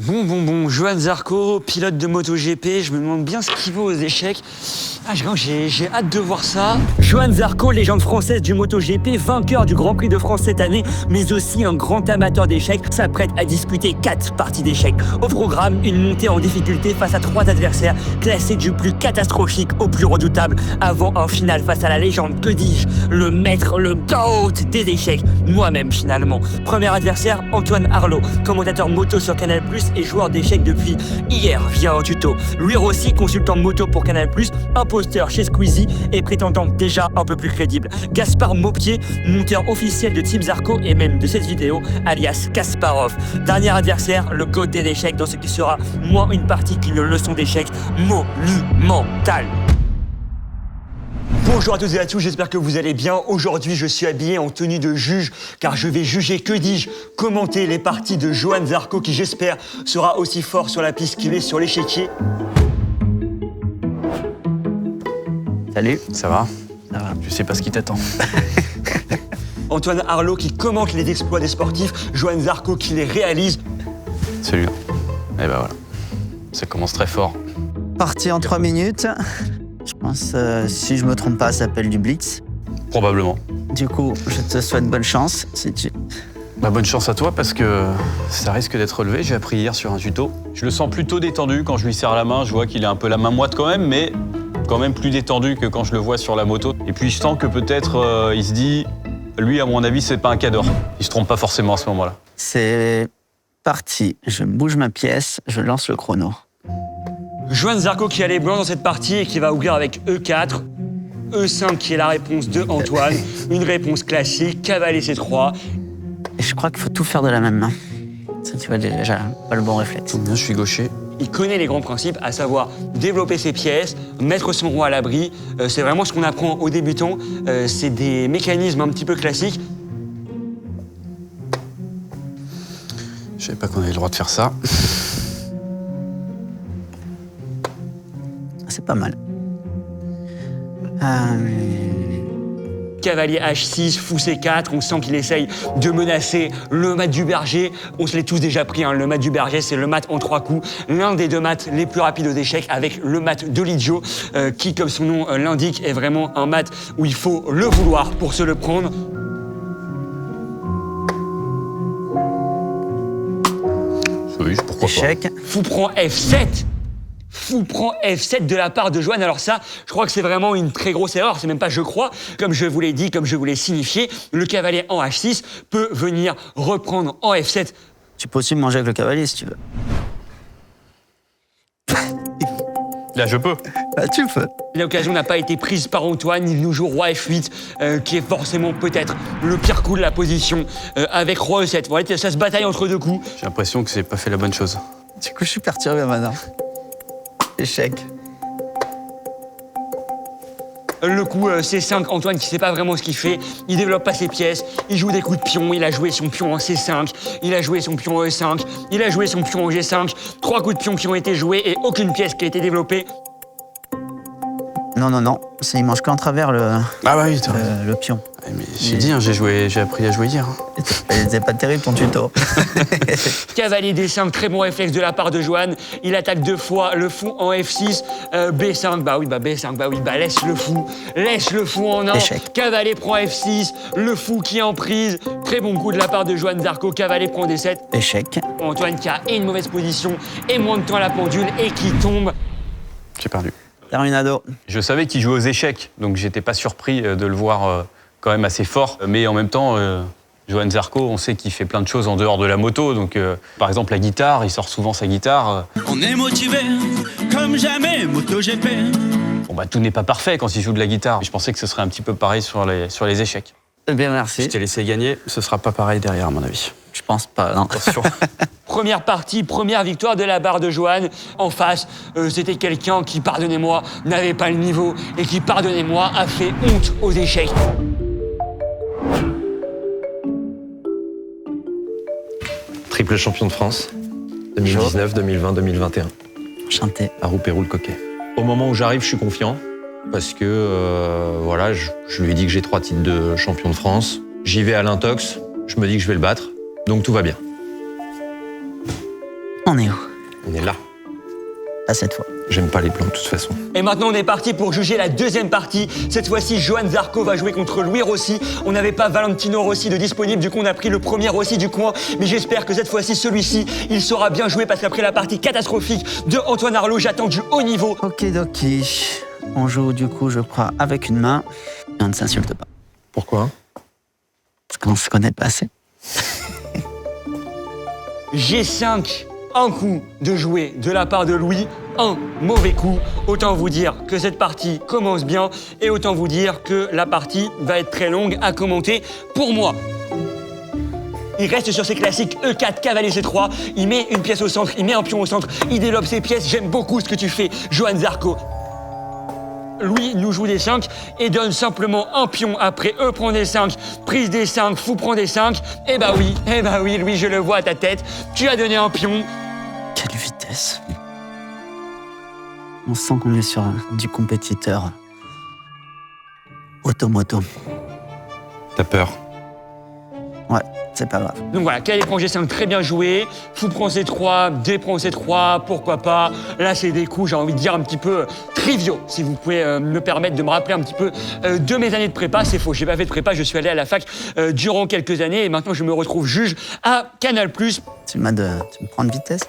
Bon, Johan Zarco, pilote de MotoGP, je me demande bien ce qu'il vaut aux échecs. J'ai hâte de voir ça. Johan Zarco, légende française du MotoGP, vainqueur du Grand Prix de France cette année, mais aussi un grand amateur d'échecs, s'apprête à disputer 4 parties d'échecs. Au programme, une montée en difficulté face à 3 adversaires, classés du plus catastrophique au plus redoutable, avant un final face à la légende, que dis-je, le maître, le GOAT des échecs, moi-même finalement. Premier adversaire, Antoine Arlot, commentateur moto sur Canal+, et joueur d'échecs depuis hier via un tuto. Lui aussi, consultant moto pour Canal+, imposteur chez Squeezie et prétendant déjà un peu plus crédible. Gaspard Maupied, monteur officiel de Team Zarco et même de cette vidéo, alias Kasparov. Dernier adversaire, le GOAT des échecs dans ce qui sera moins une partie qu'une leçon d'échecs monumentale. Bonjour à tous et à tous, j'espère que vous allez bien. Aujourd'hui, je suis habillé en tenue de juge car je vais juger, que dis-je, commenter les parties de Johan Zarco qui, j'espère, sera aussi fort sur la piste qu'il est sur l'échiquier. Salut. Ça va? Ça va. Je sais pas ce qui t'attend. Antoine Arlot qui commente les exploits des sportifs, Johan Zarco qui les réalise. Celui-là. Et ben voilà. Ça commence très fort. Parti en 3 minutes. Je pense, si je me trompe pas, ça s'appelle du blitz. Probablement. Du coup, je te souhaite bonne chance. Si tu... Bah, bonne chance à toi parce que ça risque d'être relevé. J'ai appris hier sur un tuto. Je le sens plutôt détendu quand je lui serre la main. Je vois qu'il a un peu la main moite quand même, mais quand même plus détendu que quand je le vois sur la moto. Et puis je sens que peut-être il se dit, lui à mon avis c'est pas un cador. Il se trompe pas forcément à ce moment-là. C'est parti. Je bouge ma pièce, je lance le chrono. Johan Zarco qui a les blancs dans cette partie et qui va ouvrir avec E4. E5 qui est la réponse de Antoine. Une réponse classique, cavalier C3. Et je crois qu'il faut tout faire de la même main. Ça, tu vois déjà pas le bon réflexe. Bien, je suis gaucher. Il connaît les grands principes, à savoir développer ses pièces, mettre son roi à l'abri. C'est vraiment ce qu'on apprend aux débutants. C'est des mécanismes un petit peu classiques. Je savais pas qu'on avait le droit de faire ça. C'est pas mal. Cavalier H6, fou C4, on sent qu'il essaye de menacer le mat du berger. On se l'est tous déjà pris, hein. Le mat du berger, c'est le mat en 3 coups. L'un des 2 mats les plus rapides aux échecs avec le mat de l'idiot, qui, comme son nom l'indique, est vraiment un mat où il faut le vouloir pour se le prendre. Oui, pourquoi Échec. Fou prend F7. Fou prend F7 de la part de Johan. Alors ça, je crois que c'est vraiment une très grosse erreur. C'est même pas je crois. Comme je vous l'ai dit, comme je vous l'ai signifié, le cavalier en H6 peut venir reprendre en F7. Tu peux aussi manger avec le cavalier si tu veux. Là, je peux. Bah, tu peux. L'occasion n'a pas été prise par Antoine. Il nous joue roi F8, qui est forcément peut-être le pire coup de la position, avec roi E7. Voilà, ça se bataille entre 2 coups. J'ai l'impression que c'est pas fait la bonne chose. Du coup, je suis perturbé maintenant. Échec. Le coup C5, Antoine qui sait pas vraiment ce qu'il fait, il développe pas ses pièces, il joue des coups de pion, il a joué son pion en C5, il a joué son pion en E5, il a joué son pion en G5, 3 coups de pion qui ont été joués et aucune pièce qui a été développée. Non. Il mange qu'en travers le pion. Mais j'ai dit, hein, j'ai appris à jouer hier. Hein. C'est pas terrible ton tuto. Cavalier D5, très bon réflexe de la part de Johan. Il attaque 2 fois le fou en F6. B5, B5, laisse le fou en 1. Échec. Cavalier prend F6, le fou qui est en prise. Très bon coup de la part de Johan Zarco. Cavalier prend D7. Échec. Antoine qui a une mauvaise position et moins de temps à la pendule et qui tombe. J'ai perdu. Terminado. Je savais qu'il jouait aux échecs, donc j'étais pas surpris de le voir quand même assez fort. Mais en même temps, Johan Zarco, on sait qu'il fait plein de choses en dehors de la moto. Donc, par exemple, la guitare, il sort souvent sa guitare. On est motivé comme jamais MotoGP. Bon, bah, tout n'est pas parfait quand il joue de la guitare. Je pensais que ce serait un petit peu pareil sur les échecs. Eh bien, merci. Je t'ai laissé gagner, ce sera pas pareil derrière, à mon avis. Je pense pas, non. Attention. Première partie, première victoire de la barre de Johan. En face, c'était quelqu'un qui, pardonnez-moi, n'avait pas le niveau et qui, pardonnez-moi, a fait honte aux échecs. Triple champion de France, 2019, 2020, 2021. Chanté. À Rouperou-le-Coquet. Au moment où j'arrive, je suis confiant parce que voilà, je lui ai dit que j'ai 3 titres de champion de France. J'y vais à l'intox, je me dis que je vais le battre, donc tout va bien. On est où? On est là. Pas cette fois. J'aime pas les blancs de toute façon. Et maintenant, on est parti pour juger la deuxième partie. Cette fois-ci, Johan Zarco va jouer contre Louis Rossi. On n'avait pas Valentino Rossi de disponible, du coup, on a pris le premier Rossi du coin. Mais j'espère que cette fois-ci, celui-ci, il saura bien jouer parce qu'après la partie catastrophique de Antoine Arlot, j'attends du haut niveau. Okidoki. On joue du coup, je crois, avec une main. Et on ne s'insulte pas. Pourquoi? Parce qu'on se connaît pas assez. G5, un coup de jouer de la part de Louis, un mauvais coup. Autant vous dire que cette partie commence bien et autant vous dire que la partie va être très longue à commenter pour moi. Il reste sur ses classiques E4, cavalier C3, il met une pièce au centre, il met un pion au centre, il développe ses pièces. J'aime beaucoup ce que tu fais, Johan Zarco. Louis nous joue des 5 et donne simplement un pion après E prend des 5, prise des 5, fou prend des 5. Eh bah oui, Louis, je le vois à ta tête. Tu as donné un pion. Quelle vitesse. On sent qu'on est sur du compétiteur. Automoto. T'as peur? Ouais, c'est pas grave. Donc voilà, cavalier prend G5, très bien joué. Fou prend C3, D prend C3, pourquoi pas. Là, c'est des coups, j'ai envie de dire, un petit peu triviaux. Si vous pouvez me permettre de me rappeler un petit peu de mes années de prépa. C'est faux, j'ai pas fait de prépa, je suis allé à la fac durant quelques années et maintenant je me retrouve juge à Canal+. Tu me prends de vitesse?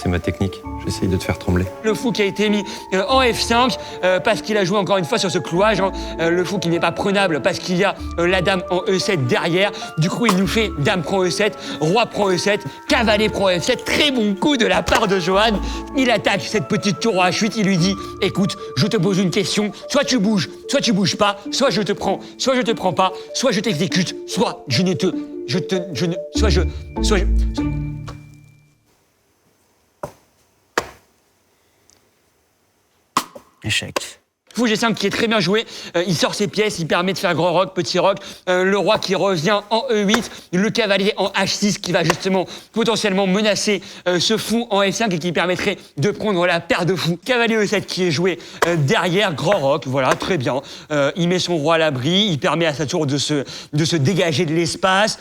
C'est ma technique. J'essaye de te faire trembler. Le fou qui a été mis en F5 parce qu'il a joué encore une fois sur ce clouage. Le fou qui n'est pas prenable parce qu'il y a la dame en E7 derrière. Du coup, il nous fait dame prend E7, roi prend E7, cavalier prend F7. Très bon coup de la part de Johan. Il attaque cette petite tour en H8. Il lui dit, écoute, je te pose une question. Soit tu bouges pas. Soit je te prends, soit je te prends pas. Soit je t'exécute, soit je ne te... Échec. Fou G5 qui est très bien joué, il sort ses pièces, il permet de faire grand roc, petit roc, le roi qui revient en E8, le cavalier en H6 qui va justement potentiellement menacer ce fou en F5 et qui permettrait de prendre la paire de fous. Cavalier E7 qui est joué derrière, grand roc, voilà, très bien. Il met son roi à l'abri, il permet à sa tour de se dégager de l'espace.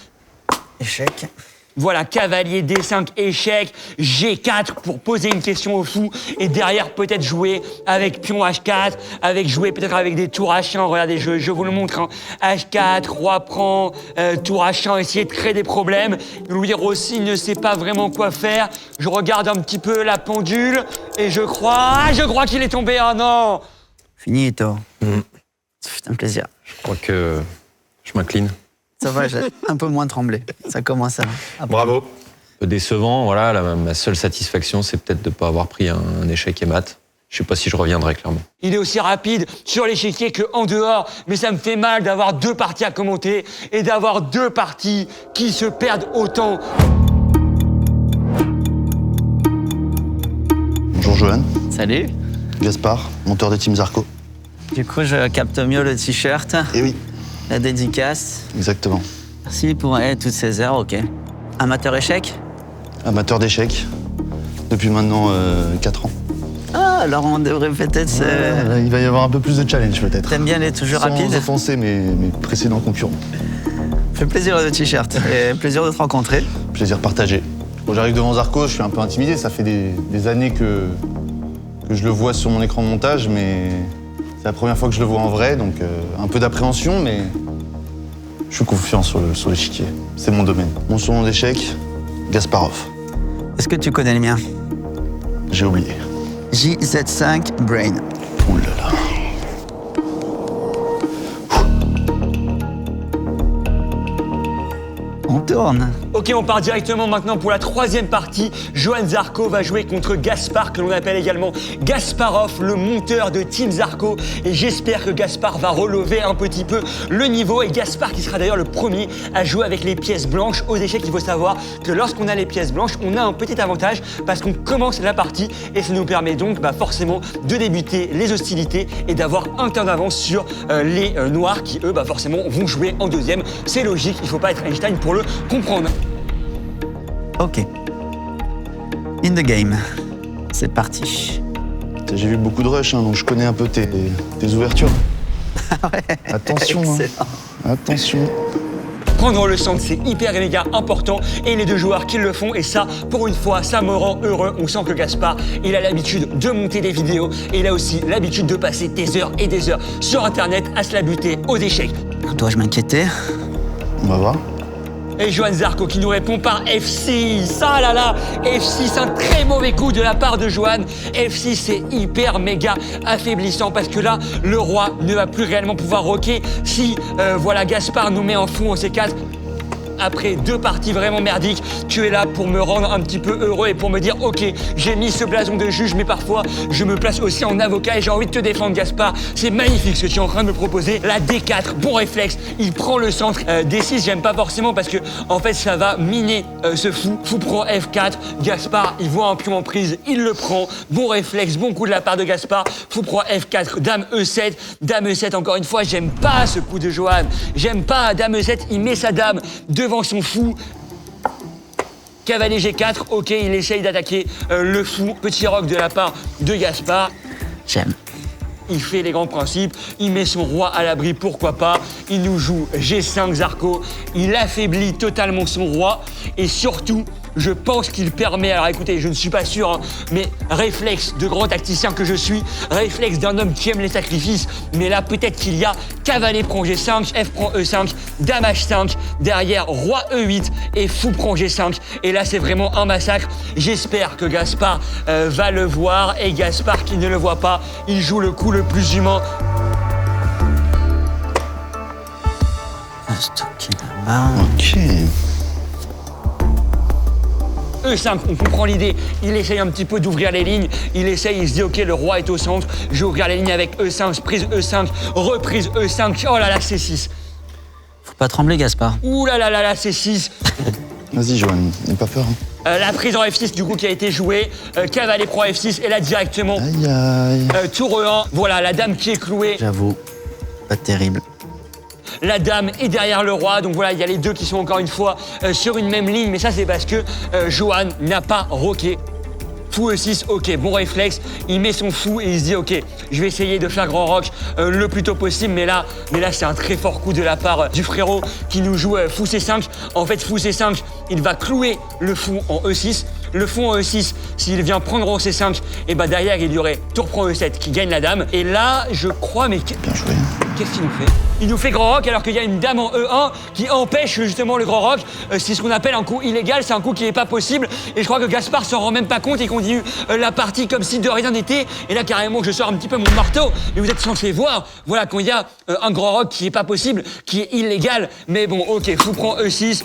Échec. Voilà, cavalier D5, échec, G4 pour poser une question au fou et derrière peut-être jouer avec pion H4, jouer peut-être avec des tours H1, regardez, je vous le montre, hein. H4, roi prend, tour H1, essayer de créer des problèmes. Louis Rossi ne sait pas vraiment quoi faire. Je regarde un petit peu la pendule et je crois qu'il est tombé, oh non! Finito. C'est un plaisir. Je crois que je m'incline. Ça va, j'ai un peu moins tremblé. Ça commence à... Bravo. Un peu décevant, voilà. Ma seule satisfaction, c'est peut-être de ne pas avoir pris un échec et mat. Je sais pas si je reviendrai, clairement. Il est aussi rapide sur l'échiquier qu'en dehors, mais ça me fait mal d'avoir 2 parties à commenter et d'avoir 2 parties qui se perdent autant. Bonjour Johan, Salut. Gaspard, monteur de Team Zarco. Du coup, je capte mieux le t-shirt, Eh oui, la dédicace. exactement. Merci pour toutes ces heures, ok. Amateur échec? Amateur d'échecs, depuis maintenant 4 ans. Ah, alors on devrait peut-être... Il va y avoir un peu plus de challenge peut-être. T'aimes bien les toujours rapides? Sans offenser mes précédents concurrents. Fait plaisir le t-shirt et plaisir de te rencontrer. Plaisir partagé. Quand j'arrive devant Zarco, je suis un peu intimidé. Ça fait des années que je le vois sur mon écran de montage, mais c'est la première fois que je le vois en vrai, donc un peu d'appréhension, mais je suis confiant sur l'échiquier. C'est mon domaine. Mon surnom d'échec, Gasparov. Est-ce que tu connais le mien? J'ai oublié. JZ5 Brain. Ouh là là. On tourne. Ok, on part directement maintenant pour la 3e partie. Johan Zarco va jouer contre Gaspard, que l'on appelle également Gasparov, le monteur de Team Zarco. Et j'espère que Gaspard va relever un petit peu le niveau. Et Gaspard qui sera d'ailleurs le premier à jouer avec les pièces blanches aux échecs. Il faut savoir que lorsqu'on a les pièces blanches, on a un petit avantage parce qu'on commence la partie et ça nous permet donc forcément de débuter les hostilités et d'avoir un temps d'avance sur les noirs qui, eux, forcément vont jouer en 2e. C'est logique, il ne faut pas être Einstein pour le comprendre. Ok. In the game. C'est parti. J'ai vu beaucoup de rush, donc je connais un peu tes ouvertures. Ouais. Attention, hein. Excellent. Attention. Prendre le centre, c'est hyper et méga important et les deux joueurs qui le font et ça, pour une fois, ça me rend heureux. On sent que Gaspard, il a l'habitude de monter des vidéos et il a aussi l'habitude de passer des heures et des heures sur Internet à se la buter aux échecs. Dois-je m'inquiéter? On va voir. Et Johan Zarco qui nous répond par F6. Ah là là, F6, un très mauvais coup de la part de Johan. F6, c'est hyper méga affaiblissant parce que là, le roi ne va plus réellement pouvoir roquer si voilà, Gaspard nous met en fou en C4. Après 2 parties vraiment merdiques, tu es là pour me rendre un petit peu heureux et pour me dire ok, j'ai mis ce blason de juge, mais parfois je me place aussi en avocat et j'ai envie de te défendre, Gaspard. C'est magnifique ce que tu es en train de me proposer. La D4, bon réflexe, il prend le centre. D6, j'aime pas forcément parce que en fait ça va miner ce fou. Fou prend F4, Gaspard, il voit un pion en prise, il le prend. Bon réflexe, bon coup de la part de Gaspard. Fou prend F4, dame E7, dame E7 encore une fois, j'aime pas ce coup de Johan. J'aime pas, dame E7, il met sa dame devant son fou. Cavalier G4, ok, il essaye d'attaquer le fou. Petit roc de la part de Gaspard. J'aime. Il fait les grands principes, il met son roi à l'abri, pourquoi pas. Il nous joue G5 Zarco, il affaiblit totalement son roi et surtout, je pense qu'il permet, alors écoutez, je ne suis pas sûr, hein, mais réflexe de grand tacticien que je suis, réflexe d'un homme qui aime les sacrifices, mais là peut-être qu'il y a cavalier prend G5, F prend E5, dame H5, derrière roi E8 et fou prend G5. Et là c'est vraiment un massacre. J'espère que Gaspard va le voir et Gaspard qui ne le voit pas, il joue le coup le plus humain. Stocker là-bas. Ok. E5, on comprend l'idée, il essaye un petit peu d'ouvrir les lignes, il se dit ok, le roi est au centre, je vais ouvrir les lignes avec E5, prise E5, reprise E5, oh là là, C6. Faut pas trembler, Gaspard. Ouh là là là là, C6. Vas-y, Johan, n'aie pas peur. Hein. La prise en F6 du coup qui a été jouée, cavalier prend F6 et là directement, Aïe aïe. tour E1, voilà la dame qui est clouée. J'avoue, pas terrible. La dame est derrière le roi, donc voilà, il y a les deux qui sont encore une fois sur une même ligne, mais ça c'est parce que Johan n'a pas roqué. Fou E6, ok, bon réflexe, il met son fou et il se dit ok, je vais essayer de faire grand rock le plus tôt possible, mais là c'est un très fort coup de la part du frérot qui nous joue fou C5. En fait, fou C5, il va clouer le fou en E6. Le fou en E6, s'il vient prendre en C5, et bah derrière il y aurait tour prend E7 qui gagne la dame. Et là, je crois, mais Bien joué. qu'est-ce qu'il nous fait? Il nous fait grand rock alors qu'il y a une dame en E1 qui empêche justement le grand rock. C'est ce qu'on appelle un coup illégal, c'est un coup qui n'est pas possible. Et je crois que Gaspard s'en rend même pas compte et continue la partie comme si de rien n'était. Et là carrément je sors un petit peu mon marteau. Mais vous êtes censé voir, voilà, quand il y a un grand rock qui n'est pas possible, qui est illégal. Mais bon, ok, fou prend E6.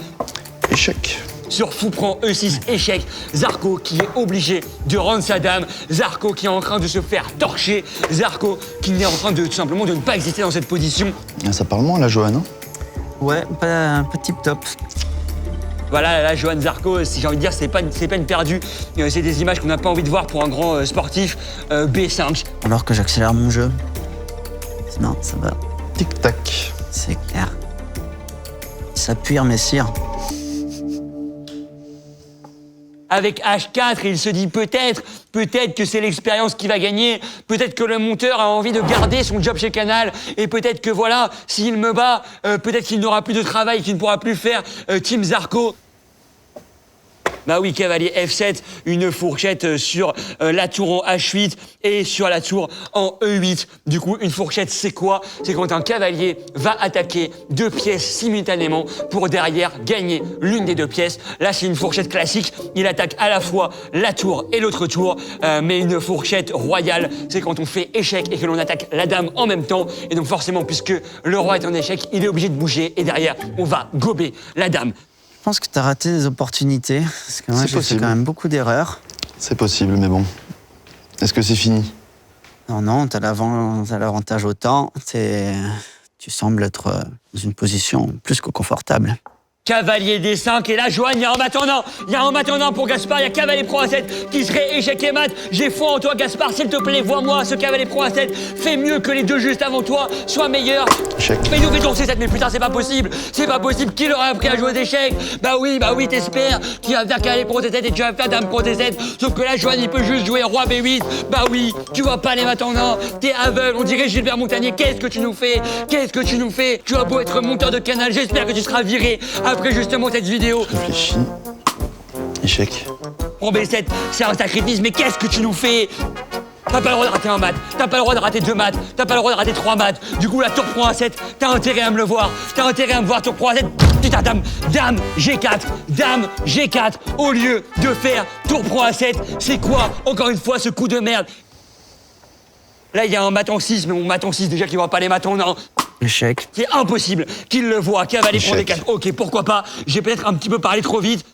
Échec. Sur fou prend E6, échec. Zarco qui est obligé de rendre sa dame. Zarco qui est en train de se faire torcher. Zarco qui est en train de tout simplement de ne pas exister dans cette position. Ah, ça parle moins là, Johan. Hein. Ouais, pas tip top. Voilà, là, Johan Zarco, si j'ai envie de dire, c'est pas une perdue. C'est des images qu'on n'a pas envie de voir pour un grand sportif. B5. Alors que j'accélère mon jeu. Non, ça va. Tic-tac. C'est clair. S'appuie, messire. Avec H4, il se dit peut-être que c'est l'expérience qui va gagner, peut-être que le monteur a envie de garder son job chez Canal, et peut-être que voilà, s'il me bat, peut-être qu'il n'aura plus de travail, qu'il ne pourra plus faire Team Zarco. Bah oui, cavalier F7, une fourchette sur la tour en H8 et sur la tour en E8. Du coup, une fourchette, c'est quoi? C'est quand un cavalier va attaquer 2 pièces simultanément pour derrière gagner l'une des 2 pièces. Là, c'est une fourchette classique. Il attaque à la fois la tour et l'autre tour. Mais une fourchette royale, c'est quand on fait échec et que l'on attaque la dame en même temps. Et donc forcément, puisque le roi est en échec, il est obligé de bouger. Et derrière, on va gober la dame. Je pense que tu as raté des opportunités. Parce que moi, C'est j'ai fait possible. quand même beaucoup d'erreurs. C'est possible, mais bon. Est-ce que c'est fini? Non, t'as l'avantage au temps. Tu sembles être dans une position plus que confortable. Cavalier des 5, et là, Johan, il y a un maintenant. Il y a un maintenant pour Gaspard, il y a cavalier pro à 7 qui serait échec et mat. J'ai foi en toi, Gaspard, s'il te plaît, vois-moi ce cavalier pro à 7. Fais mieux que les deux juste avant toi, sois meilleur. Échec. Mais nous faisons C7, mais putain, c'est pas possible. C'est pas possible. Qui leur a appris à jouer aux échecs? Bah oui, t'espères. Tu vas faire cavalier pro T7 et tu vas faire dame pro T7. Sauf que là, Johan, il peut juste jouer roi B8. Bah oui, tu vois pas les maintenant. T'es aveugle, on dirait Gilbert Montagnier. Qu'est-ce que tu nous fais? Qu'est-ce que tu nous fais? Tu as beau être monteur de canal, j'espère que tu seras viré après justement cette vidéo. Réfléchis. Échec. Pro B7, c'est un sacrifice, mais qu'est-ce que tu nous fais? T'as pas le droit de rater un mat, t'as pas le droit de rater 2 maths, t'as pas le droit de rater 3 maths. Du coup, la tour pro A7, t'as intérêt à me le voir. T'as intérêt à me voir tour pro A7. Putain, dame G4, au lieu de faire tour pro A7. C'est quoi, encore une fois, ce coup de merde? Là, il y a un mat en 6, mais mon mat en 6, déjà qu'il voit pas les matons, non. Échec. C'est impossible qu'il le voit. Cavalier pro Échec. D4. Ok, pourquoi pas. J'ai peut-être un petit peu parlé trop vite.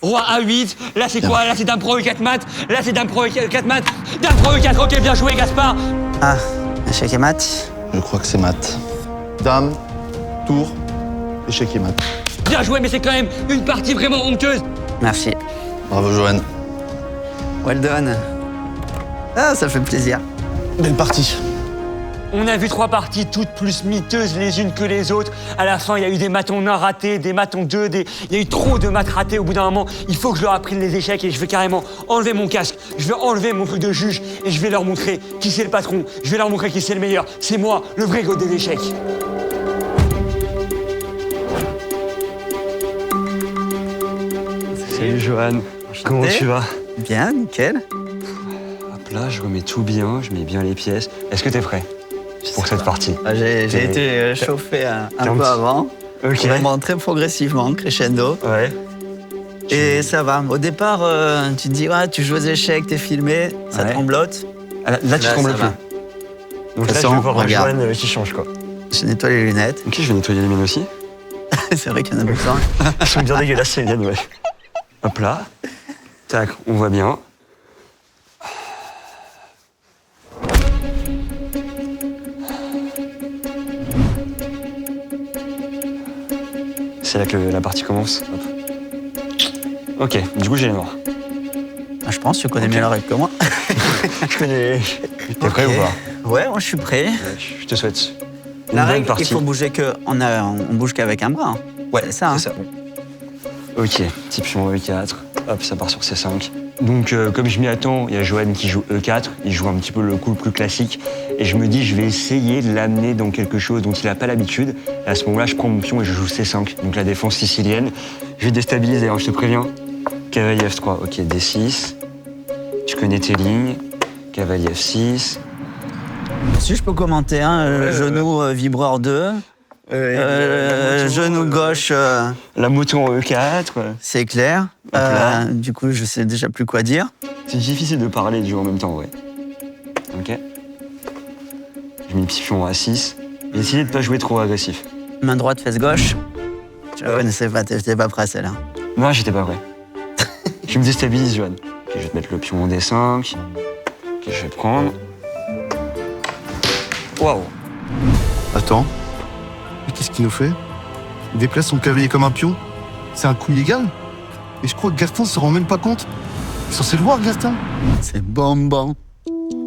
Roi A8. Là, c'est quoi? Là, c'est dame pro E4 mat. Là, c'est dame pro E4 mat. Dame pro E4. Ok, bien joué, Gaspard. Ah, échec et mat. Je crois que c'est mat. Dame, tour, échec et mat. Bien joué, mais c'est quand même une partie vraiment honteuse. Merci. Bravo, Johan. Well done. Ah, ça fait plaisir. Belle partie. On a vu 3 parties, toutes plus miteuses les unes que les autres. À la fin, il y a eu des maths en 1 ratés, des maths en 2, il y a eu trop de maths ratés. Au bout d'un moment, il faut que je leur apprenne les échecs et je vais carrément enlever mon casque. Je vais enlever mon truc de juge et je vais leur montrer qui c'est le patron. Je vais leur montrer qui c'est le meilleur. C'est moi, le vrai god des échecs. Salut Johan, comment tu vas? Bien, nickel. Hop là, je remets tout bien, je mets bien les pièces. Est-ce que t'es prêt pour cette partie? J'ai été chauffé un T'es un peu petit- avant. Ok. Vraiment très progressivement, crescendo. Ouais. Et ça va. Au départ, tu te dis, ouais, tu joues aux échecs, t'es filmé, ça Ouais. tremblote. Ah, là, tu Là, trembles ça plus. va. Donc De là, toute je façon, vais voir un regarde. Johan qui change, quoi. Je nettoie les lunettes. Ok, je vais nettoyer les miennes aussi. C'est vrai qu'il y en a besoin. Elles sont bien dégueulasses, ces miennes, ouais. Hop là. Tac, on voit bien. C'est là que la partie commence. Hop. Ok, du coup, j'ai les noirs. Ah, je pense que tu connais mieux la règle que moi. Je connais. T'es prêt Ok. ou pas? Ouais, moi je suis prêt. Je te souhaite une La bonne règle, partie. il faut bouger que. On bouge qu'avec un bras. Ouais, c'est ça. Hein. c'est ça. Ok, petit pion E4. Hop, ça part sur C5. Donc, comme je m'y attends, il y a Johan qui joue E4. Il joue un petit peu le coup le plus classique. Et je me dis, je vais essayer de l'amener dans quelque chose dont il n'a pas l'habitude. Et à ce moment-là, je prends mon pion et je joue C5. Donc, la défense sicilienne. Je vais déstabiliser, hein, je te préviens. Cavalier F3, ok, D6. Tu connais tes lignes. Cavalier F6. Si je peux commenter, hein, genou vibreur 2. Genou gauche, La moto en E4. c'est clair. là. Du coup, je sais déjà plus quoi dire. C'est difficile de parler et de jouer en même temps, ouais. Ok. Je mets le petit pion à 6. J'ai essayé de pas jouer trop agressif. Main droite, fesse gauche. Je la connaissais pas, t'étais pas prêt à celle-là. Non, j'étais pas prêt. Je me déstabilise, Johan. Ok, je vais te mettre le pion en D5. Ok, je vais prendre. Waouh. Attends. Mais qu'est-ce qu'il nous fait? Il déplace son cavalier comme un pion? C'est un coup illégal? Et je crois que Gaston se rend même pas compte. Il est censé le voir, Gaston. C'est bonbon.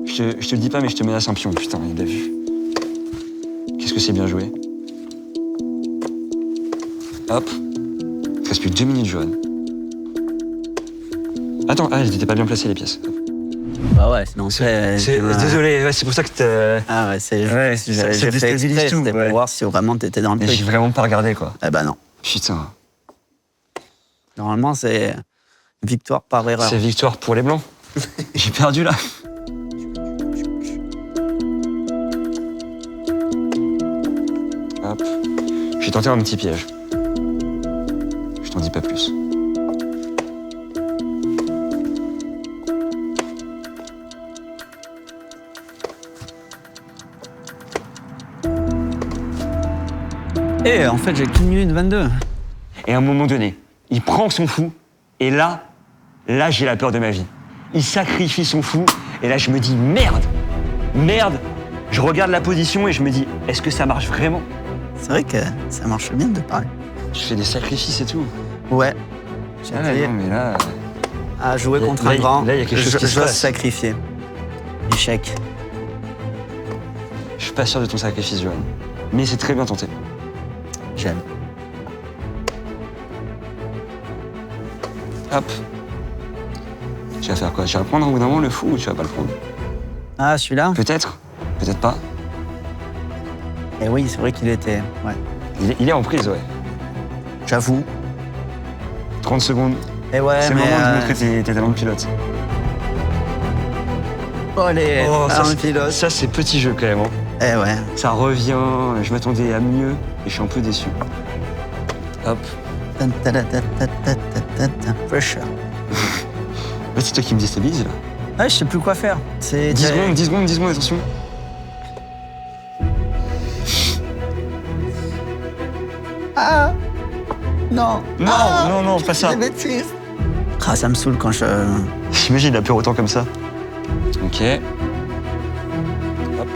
Je te le dis pas, mais je te menace un pion. Putain, il a vu. Qu'est-ce que c'est bien joué. Hop. Il te reste plus que 2 minutes, Johan. Attends, elles étaient pas bien placées, les pièces. Bah ouais, sinon c'est. Désolé, ouais, c'est pour ça que t'as... Ah ouais, c'est. Ouais, j'ai ça fait déstabilise exprès, tout, c'était ouais. pour voir si vraiment t'étais dans le Mais j'ai truc. vraiment pas regardé, quoi. Eh bah non. Putain. Normalement, c'est victoire par erreur. C'est victoire pour les Blancs. J'ai perdu, là. Hop. J'ai tenté un petit piège. Je t'en dis pas plus. Et en fait, j'ai qu'une minute 22. Et à un moment donné, il prend son fou, et là, j'ai la peur de ma vie. Il sacrifie son fou, et là, je me dis, merde. Je regarde la position et je me dis, est-ce que ça marche vraiment? C'est vrai que ça marche bien de parler. Tu fais des sacrifices et tout. Ouais. J'ai Ah, appris non, mais là, à jouer Là, contre là, un grand. là, il y a quelque chose qui se Je dois passe. sacrifier. Échec. je suis pas sûr de ton sacrifice, Johan. Mais c'est très bien tenté. J'aime. Hop. Tu vas faire quoi? Tu vas prendre au bout d'un moment le fou ou tu vas pas le prendre? Ah, celui-là? Peut-être, peut-être pas. Eh oui, c'est vrai qu'il était. Ouais. Il est en prise, ouais. J'avoue. 30 secondes. Et ouais, C'est le mais. moment de montrer tes talents de pilote. Oh, les. Oh, ça, un c'est- pilote. Ça, c'est petit jeu quand même. Hein. Eh ouais. Ça revient, je m'attendais à mieux et je suis un peu déçu. Hop. Tan, ta, ta, ta, ta, ta, ta, ta. Pressure. Bah, c'est toi qui me déstabilise là. Ouais, je sais plus quoi faire. C'est. 10 secondes, 10 secondes, 10 secondes, attention. Ah Non. Non, Ah non, non, pas ça. Les bêtises. Ah, ça me saoule quand je. J'imagine la peur autant comme ça. Ok. Hop.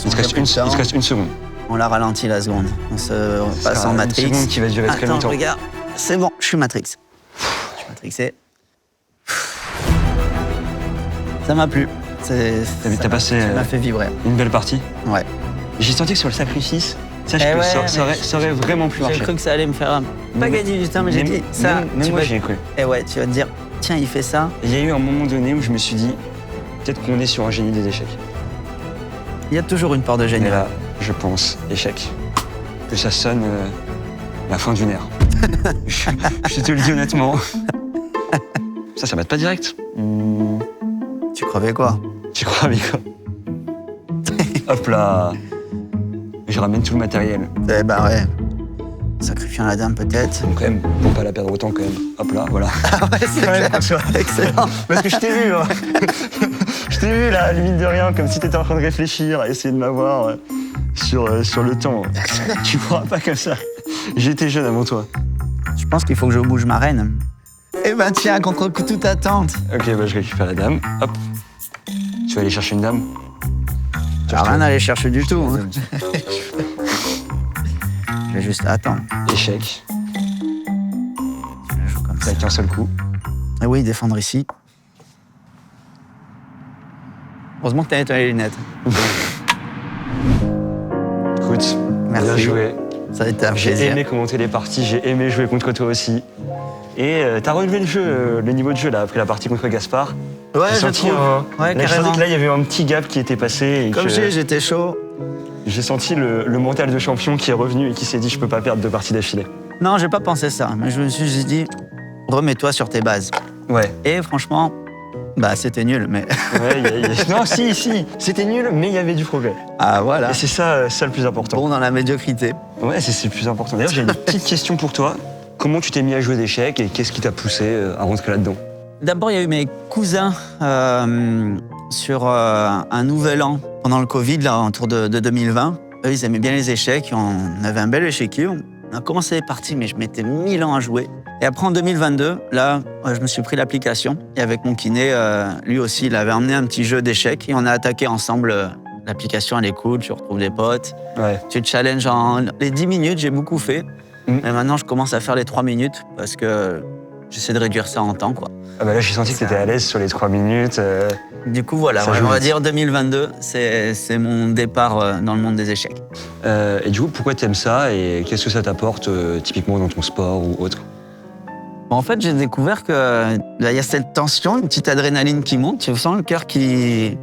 Il te reste une seconde. On l'a ralenti la seconde. On se passe en Matrix. Une seconde qui va durer très Attends, longtemps. regarde. C'est bon, je suis Matrix. Je suis matrixé. Ça m'a plu. T'as passé Ça m'a fait vibrer. une belle partie. Ouais. J'ai senti que sur le sacrifice, sache Eh que ouais, ça aurait vraiment pu J'ai marcher. cru que ça allait me faire pas gagner du temps, mais j'ai Même- dit ça. même tu moi, vas- j'y ai cru. Eh ouais, tu vas te dire, tiens, il fait ça. Il y a eu un moment donné où je me suis dit, peut-être qu'on est sur un génie des échecs. Il y a toujours une part de génie. Mais là, je pense échec. Que ça sonne la fin d'une ère. je te le dis honnêtement. Ça mate pas direct. Tu crevais quoi? Tu crois, Miko? Hop là. Je ramène tout le matériel. Eh ben ouais. Sacrifiant la dame peut-être. Donc quand même, pour pas la perdre autant quand même. Hop là, voilà. Ah ouais, c'est clair. Excellent. Parce que je t'ai vu, hein. Je t'ai vu là, limite de rien, comme si t'étais en train de réfléchir, à essayer de m'avoir sur le temps. Tu pourras pas comme ça. J'étais jeune avant toi. Je pense qu'il faut que je bouge ma reine. Eh ben tiens, contre toute attente. Ok, bah je récupère la dame. Hop. Tu vas aller chercher une dame. J'ai rien à aller chercher du tout. Hein. Je vais juste attendre. Échec. Je joue comme ça. Avec un seul coup. Ah oui, défendre ici. Heureusement que t'as nettoyé les lunettes. Écoute, Merci. bien joué. Ça a été un J'ai plaisir. aimé commenter les parties, j'ai aimé jouer contre toi aussi. Et t'as relevé le jeu, le niveau de jeu là, après la partie contre Gaspard. Ouais, J'ai je senti trouve. Ouais, là, je sentais carrément. que là, il y avait un petit gap qui était passé. Et Comme que j'étais chaud. j'ai senti le mental de champion qui est revenu et qui s'est dit je peux pas perdre 2 parties d'affilée. Non, j'ai pas pensé ça. Mais je me suis juste dit, remets-toi sur tes bases. Ouais. Et franchement, bah c'était nul, mais. Ouais, non, si, c'était nul, mais il y avait du progrès. Ah voilà. Et c'est ça le plus important. Bon dans la médiocrité. Ouais, c'est le plus important. D'ailleurs, j'ai une petite question pour toi. Comment tu t'es mis à jouer d'échecs et qu'est-ce qui t'a poussé à rentrer là-dedans? D'abord, il y a eu mes cousins sur un nouvel an pendant le Covid, là, autour de 2020. Eux, ils aimaient bien les échecs. On avait un bel échiquier. On a commencé les parties, mais je mettais 1000 ans à jouer. Et après, en 2022, là, je me suis pris l'application. Et avec mon kiné, lui aussi, il avait emmené un petit jeu d'échecs. Et on a attaqué ensemble. L'application, elle est cool, tu retrouves des potes. Ouais. Tu te challenges en les 10 minutes, j'ai beaucoup fait. Mm. Et maintenant, je commence à faire les 3 minutes parce que j'essaie de réduire ça en temps, quoi. Ah bah là, j'ai senti que t'étais à l'aise sur les 3 minutes. Du coup, voilà, Ça ouais, joue on va vite. dire 2022, c'est mon départ dans le monde des échecs. Et du coup, pourquoi t'aimes ça et qu'est-ce que ça t'apporte typiquement dans ton sport ou autre? Bon, en fait, j'ai découvert que là, il y a cette tension, une petite adrénaline qui monte. Tu sens le cœur qui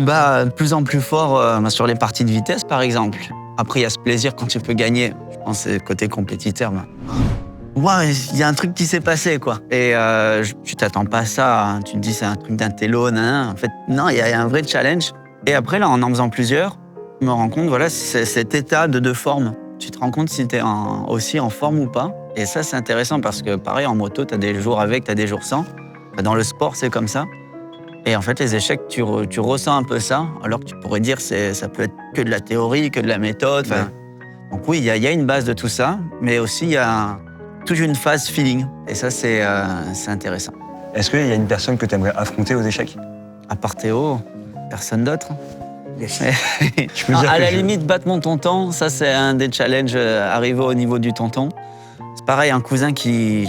bat de plus en plus fort sur les parties de vitesse, par exemple. Après, il y a ce plaisir quand tu peux gagner. Je pense que c'est le côté compétiteur. Ouais, il y a un truc qui s'est passé, quoi. Et tu t'attends pas à ça. Hein. Tu te dis, c'est un truc d'un télo, nan. En fait, non, il y a un vrai challenge. Et après, là, en faisant plusieurs, je me rends compte, voilà, c'est cet état de deux formes. Tu te rends compte si tu es aussi en forme ou pas. Et ça, c'est intéressant parce que, pareil, en moto, tu as des jours avec, tu as des jours sans. Dans le sport, c'est comme ça. Et en fait, les échecs, tu ressens un peu ça, alors que tu pourrais dire que ça peut être que de la théorie, que de la méthode. Ouais. Donc oui, il y a une base de tout ça, mais aussi il y a toute une phase feeling. Et ça, c'est intéressant. Est-ce qu'il y a une personne que tu aimerais affronter aux échecs? À part Théo, personne d'autre. Je peux dire À que la limite, battre mon tonton, ça c'est un des challenges, arriver au niveau du tonton. C'est pareil, un cousin qui,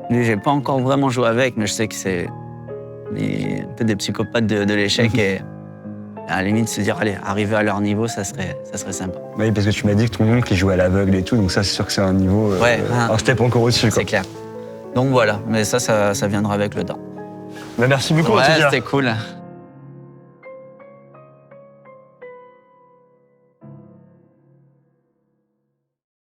lui, j'ai pas encore vraiment joué avec, mais je sais que c'est un peu des psychopathes de l'échec et à la limite se dire, allez, arriver à leur niveau, ça serait sympa. Oui, parce que tu m'as dit que ton oncle il jouait à l'aveugle et tout, donc ça c'est sûr que c'est un niveau, Ouais, un step encore au-dessus. C'est clair. Donc voilà, mais ça viendra avec le temps. Bah, merci beaucoup en tout Ouais, cas. c'était cool.